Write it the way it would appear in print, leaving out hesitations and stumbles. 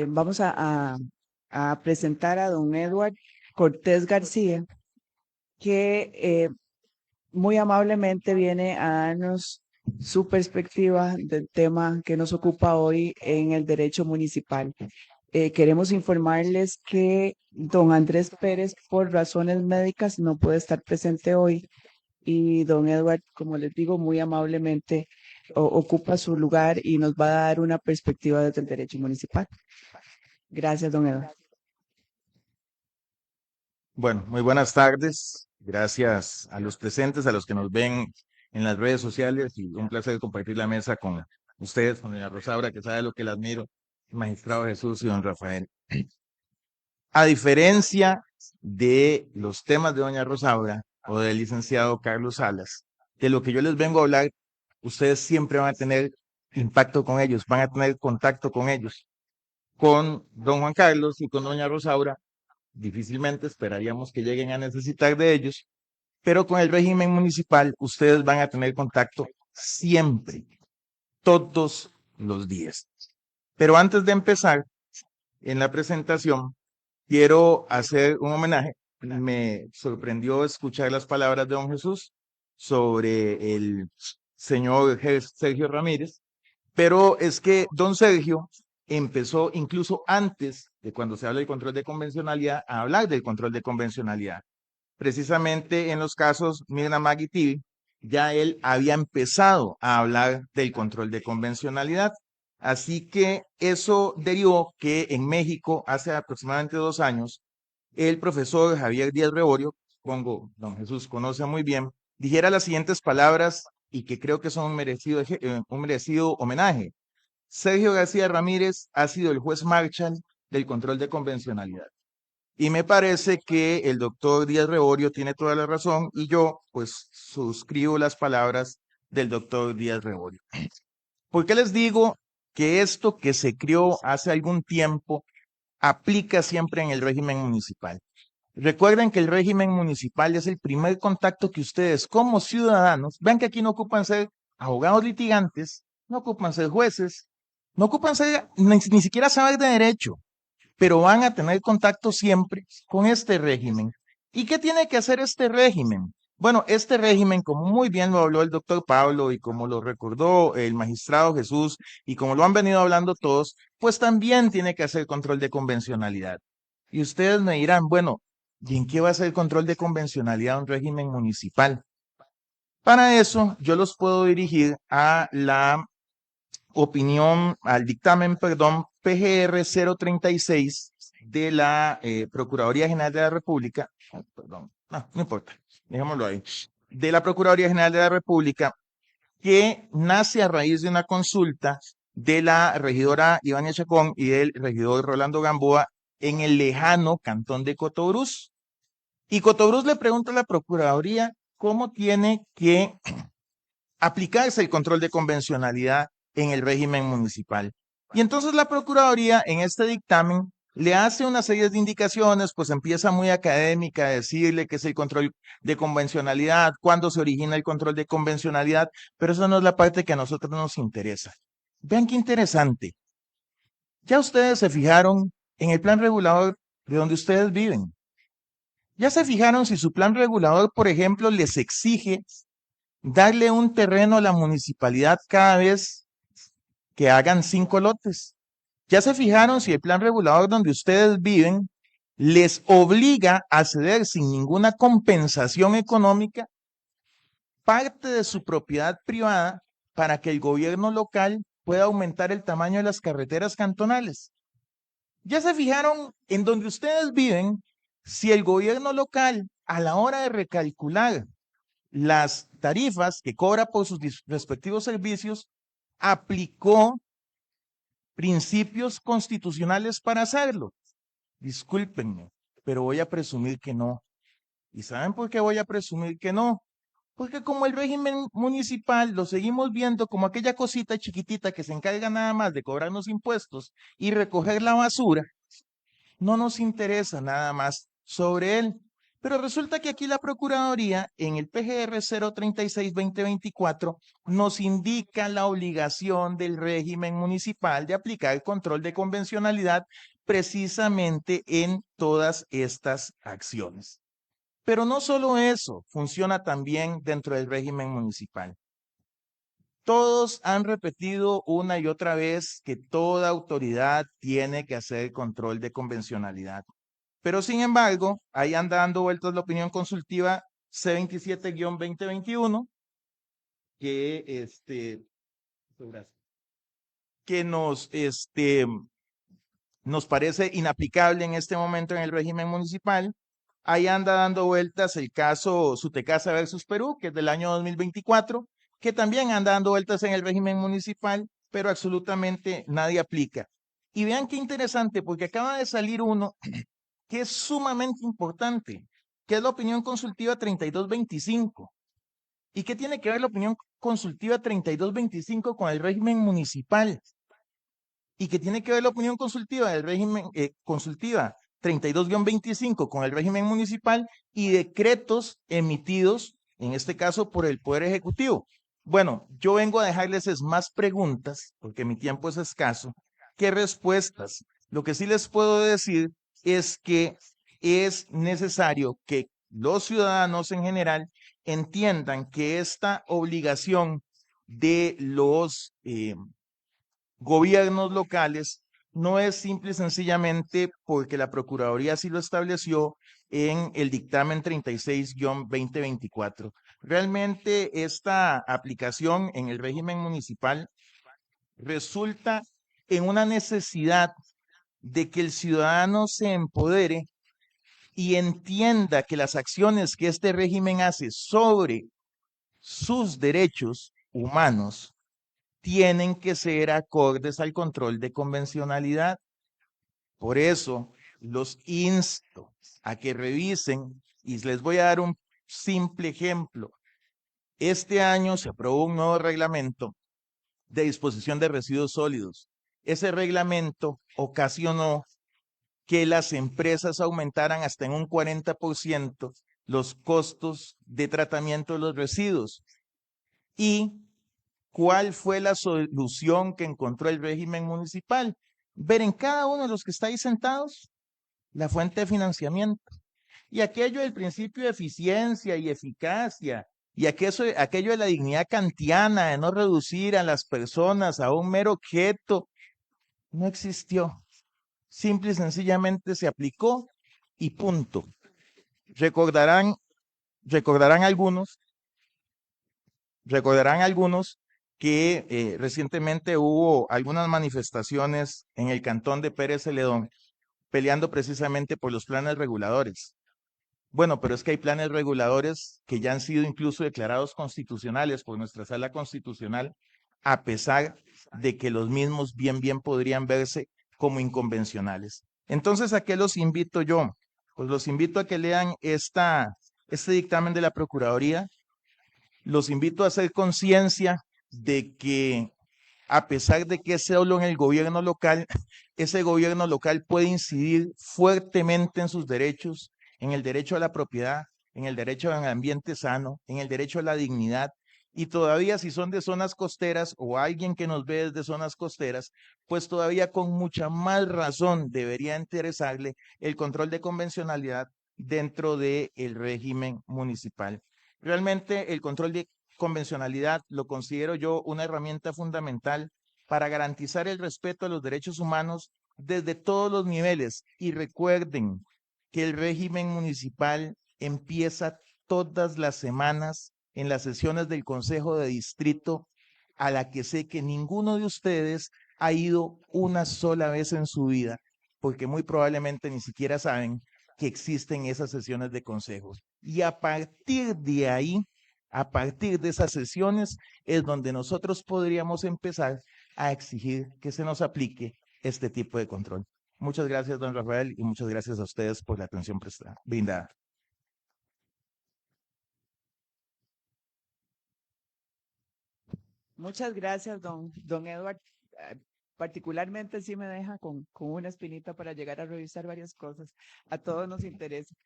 Vamos a presentar a don Edward Cortés García, que muy amablemente viene a darnos su perspectiva del tema que nos ocupa hoy en el derecho municipal. Queremos informarles que don Andrés Pérez, por razones médicas, no puede estar presente hoy y don Edward, como les digo, muy amablemente ocupa su lugar y nos va a dar una perspectiva desde el derecho municipal. Gracias, don Edward. Bueno, muy buenas tardes. Gracias a los presentes, a los que nos ven en las redes sociales y un placer compartir la mesa con ustedes, con doña Rosaura, que sabe lo que la admiro, magistrado Jesús y don Rafael. A diferencia de los temas de doña Rosaura o del licenciado Carlos Salas, de lo que yo les vengo a hablar, ustedes siempre van a tener impacto con ellos, van a tener contacto con ellos. Con don Juan Carlos y con doña Rosaura difícilmente esperaríamos que lleguen a necesitar de ellos, pero con el régimen municipal ustedes van a tener contacto siempre, todos los días. Pero antes de empezar en la presentación, quiero hacer un homenaje. Me sorprendió escuchar las palabras de don Jesús sobre el señor Sergio Ramírez, pero es que don Sergio empezó incluso antes de cuando se habla del control de convencionalidad a hablar del control de convencionalidad. Precisamente en los casos Mirna Magui TV, ya él había empezado a hablar del control de convencionalidad. Así que eso derivó que en México, hace aproximadamente 2 años, el profesor Javier Díaz Reborio, pongo, don Jesús conoce muy bien, dijera las siguientes palabras y que creo que son un merecido homenaje. Sergio García Ramírez ha sido el juez Marshall del control de convencionalidad. Y me parece que el doctor Díaz Reborio tiene toda la razón y yo pues suscribo las palabras del doctor Díaz Reborio. ¿Por qué les digo que esto que se creó hace algún tiempo aplica siempre en el régimen municipal? Recuerden que el régimen municipal es el primer contacto que ustedes como ciudadanos, vean que aquí no ocupan ser abogados litigantes, no ocupan ser jueces, no ocupan ser ni siquiera saber de derecho, pero van a tener contacto siempre con este régimen. ¿Y qué tiene que hacer este régimen? Bueno, este régimen, como muy bien lo habló el doctor Pablo y como lo recordó el magistrado Jesús y como lo han venido hablando todos, pues también tiene que hacer control de convencionalidad. Y ustedes me dirán, bueno, ¿y en qué va a ser el control de convencionalidad un régimen municipal? Para eso, yo los puedo dirigir a la opinión, al dictamen, perdón, PGR 036 de la Procuraduría General de la República, perdón, no importa, dejémoslo ahí, de la Procuraduría General de la República, que nace a raíz de una consulta de la regidora Ivania Chacón y del regidor Rolando Gamboa en el lejano cantón de Cotobruz. Y Cotobruz le pregunta a la Procuraduría cómo tiene que aplicarse el control de convencionalidad en el régimen municipal. Y entonces la Procuraduría en este dictamen le hace una serie de indicaciones, pues empieza muy académica a decirle qué es el control de convencionalidad, cuándo se origina el control de convencionalidad, pero eso no es la parte que a nosotros nos interesa. Vean qué interesante. Ya ustedes se fijaron en el plan regulador de donde ustedes viven. Ya se fijaron si su plan regulador, por ejemplo, les exige darle un terreno a la municipalidad cada vez que hagan 5 lotes. ¿Ya se fijaron si el plan regulador donde ustedes viven les obliga a ceder sin ninguna compensación económica parte de su propiedad privada para que el gobierno local pueda aumentar el tamaño de las carreteras cantonales? ¿Ya se fijaron en donde ustedes viven si el gobierno local a la hora de recalcular las tarifas que cobra por sus respectivos servicios aplicó principios constitucionales para hacerlo? Discúlpenme, pero voy a presumir que no. ¿Y saben por qué voy a presumir que no? Porque como el régimen municipal lo seguimos viendo como aquella cosita chiquitita que se encarga nada más de cobrarnos impuestos y recoger la basura, no nos interesa nada más sobre él. Pero resulta que aquí la Procuraduría, en el PGR 036-2024, nos indica la obligación del régimen municipal de aplicar el control de convencionalidad precisamente en todas estas acciones. Pero no solo eso, funciona también dentro del régimen municipal. Todos han repetido una y otra vez que toda autoridad tiene que hacer control de convencionalidad. Pero sin embargo, ahí anda dando vueltas la opinión consultiva C27-2021, que, que nos parece inaplicable en este momento en el régimen municipal. Ahí anda dando vueltas el caso Sutecasa versus Perú, que es del año 2024, que también anda dando vueltas en el régimen municipal, pero absolutamente nadie aplica. Y vean qué interesante, porque acaba de salir uno que es sumamente importante, que es la opinión consultiva 3225. ¿Y qué tiene que ver la opinión consultiva 3225 con el régimen municipal? ¿Y qué tiene que ver la opinión consultiva del régimen consultiva 32-25 con el régimen municipal y decretos emitidos, en este caso, por el Poder Ejecutivo? Bueno, yo vengo a dejarles más preguntas, porque mi tiempo es escaso, que respuestas. Lo que sí les puedo decir es que es necesario que los ciudadanos en general entiendan que esta obligación de los gobiernos locales no es simple y sencillamente porque la Procuraduría así lo estableció en el dictamen 36-2024. Realmente esta aplicación en el régimen municipal resulta en una necesidad de que el ciudadano se empodere y entienda que las acciones que este régimen hace sobre sus derechos humanos tienen que ser acordes al control de convencionalidad. Por eso los insto a que revisen y les voy a dar un simple ejemplo. Este año se aprobó un nuevo reglamento de disposición de residuos sólidos. Ese reglamento ocasionó que las empresas aumentaran hasta en un 40% los costos de tratamiento de los residuos. ¿Y cuál fue la solución que encontró el régimen municipal? Ver en cada uno de los que está ahí sentados la fuente de financiamiento. Y aquello del principio de eficiencia y eficacia, y aquello de la dignidad kantiana, de no reducir a las personas a un mero objeto, no existió. Simple y sencillamente se aplicó y punto. Recordarán, recordarán algunos, recordarán algunos que recientemente hubo algunas manifestaciones en el cantón de Pérez Celedón peleando precisamente por los planes reguladores. Bueno, pero es que hay planes reguladores que ya han sido incluso declarados constitucionales por nuestra sala constitucional, a pesar de que los mismos bien podrían verse como inconvencionales. Entonces, ¿a qué los invito yo? Pues los invito a que lean este dictamen de la Procuraduría, los invito a hacer conciencia de que a pesar de que es solo en el gobierno local, ese gobierno local puede incidir fuertemente en sus derechos, en el derecho a la propiedad, en el derecho a un ambiente sano, en el derecho a la dignidad. Y todavía si son de zonas costeras o alguien que nos ve desde zonas costeras, pues todavía con mucha más razón debería interesarle el control de convencionalidad dentro del régimen municipal. Realmente el control de convencionalidad lo considero yo una herramienta fundamental para garantizar el respeto a los derechos humanos desde todos los niveles. Y recuerden que el régimen municipal empieza todas las semanas en las sesiones del Consejo de Distrito, a la que sé que ninguno de ustedes ha ido una sola vez en su vida, porque muy probablemente ni siquiera saben que existen esas sesiones de consejos. Y a partir de ahí, a partir de esas sesiones, es donde nosotros podríamos empezar a exigir que se nos aplique este tipo de control. Muchas gracias, don Rafael, y muchas gracias a ustedes por la atención brindada. Muchas gracias, don Edward. Particularmente sí me deja con una espinita para llegar a revisar varias cosas. A todos nos interesa.